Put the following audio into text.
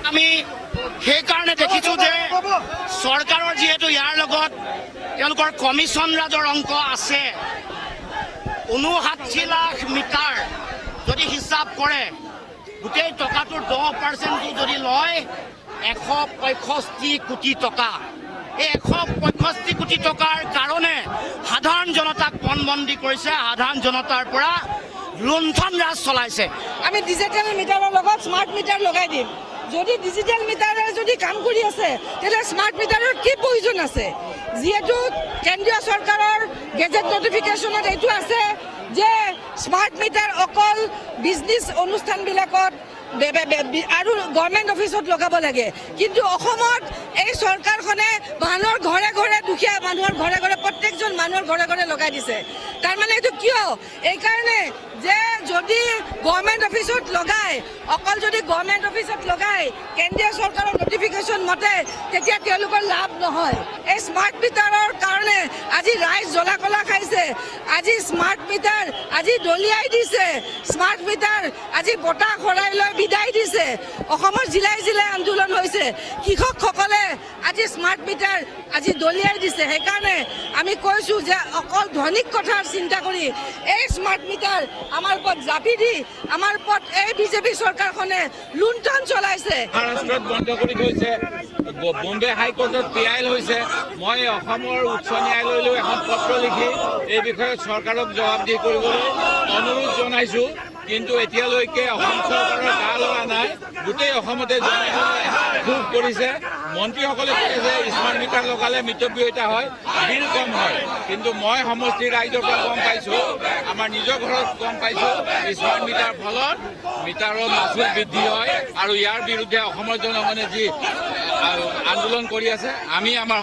আমি সেইকাৰণে দেখিছোঁ যে চৰকাৰৰ যিহেতু ইয়াৰ লগত তেওঁলোকৰ কমিশ্যন ৰাজৰ অংক আছে 59 লাখ মিটাৰ যদি হিচাপ কৰে গোটেই টকাটোৰ 10% যদি লয় 165 কোটি টকা। এই 165 কোটি টকাৰ কাৰণে সাধাৰণ জনতাক পণবন্দী কৰিছে, সাধাৰণ জনতাৰ পৰা লুণ্ঠন ৰাজ চলাইছে। আমি ডিজিটেল মিটাৰৰ লগত স্মাৰ্ট মিটাৰ লগাই দিম। যদি ডিজিটেল মিটাৰে যদি কাম কৰি আছে তেতিয়াহ'লে স্মাৰ্ট মিটাৰৰ কি প্ৰয়োজন আছে? যিহেতু কেন্দ্ৰীয় চৰকাৰৰ গেজেট নটিফিকেশ্যনত এইটো আছে যে স্মাৰ্ট মিটাৰ অকল বিজনেছ অনুষ্ঠানবিলাকত আৰু গভৰ্ণমেণ্ট অফিচত লগাব লাগে। কিন্তু অসমত এই চৰকাৰখনে মানুহৰ ঘৰে ঘৰে, দুখীয়া মানুহৰ ঘৰে ঘৰে, প্ৰত্যেকজন মানুহৰ ঘৰে ঘৰে লগাই দিছে। তাৰমানে এইটো কিয়? এইকাৰণে যে যদি গভৰ্ণমেণ্ট অফিচত লগায়, অকল যদি গভৰ্ণমেণ্ট অফিচত লগায় কেন্দ্ৰীয় চৰকাৰৰ নটিফিকেশ্যন মতে, তেতিয়া তেওঁলোকৰ লাভ নহয়। এই স্মাৰ্ট মিটাৰৰ কাৰণে আজি ৰাইজ জ্বলা কলা খাইছে। আজি স্মাৰ্ট মিটাৰ আজি দলিয়াই দিছে, স্মাৰ্ট মিটাৰ আজি বতাহ খৰাই লৈ বিদায় দিছে। অসমৰ জিলাই জিলাই আন্দোলন হৈছে, কৃষকসকলে আজি স্মাৰ্ট মিটাৰ আজি দলিয়াই দিছে। সেইকাৰণে আমি কৈছোঁ যে অকল ধনিক কথাৰ চিন্তা কৰি এই স্মাৰ্ট মিটাৰ আমাৰ ওপৰত জাপি দি আমাৰ ওপৰত এই বিজেপি চৰকাৰখনে লুণ্ঠন চলাইছে। মহাৰাষ্ট্ৰত বন্ধ কৰি থৈছে, বম্বে হাইকোৰ্টত পিয়াইল হৈছে। মই অসমৰ উচ্চ ন্যায়ালয়লৈ এখন পত্ৰ লিখি এই বিষয়ে চৰকাৰক জবাবদিহি কৰিবলৈ অনুৰোধ জনাইছোঁ। কিন্তু এতিয়ালৈকে অসম চৰকাৰৰ গা লৰা নাই। গোটেই অসমতে জনসাধাৰণে ক্ষোভ কৰিছে। মন্ত্ৰীসকলে কৈছে স্মাৰ্ট মিটাৰ লগালে মিতব্যয়িতা হয়, বিল কম হয়। কিন্তু মই সমষ্টিৰ ৰাইজৰ পৰা গম পাইছোঁ, আমাৰ নিজৰ ঘৰত গম পাইছোঁ, স্মাৰ্ট মিটাৰ ফলত মিটাৰৰ মাচুল বৃদ্ধি হয়। আৰু ইয়াৰ বিৰুদ্ধে অসমৰ জনগণে যি আন্দোলন কৰি আছে, আমি আমাৰ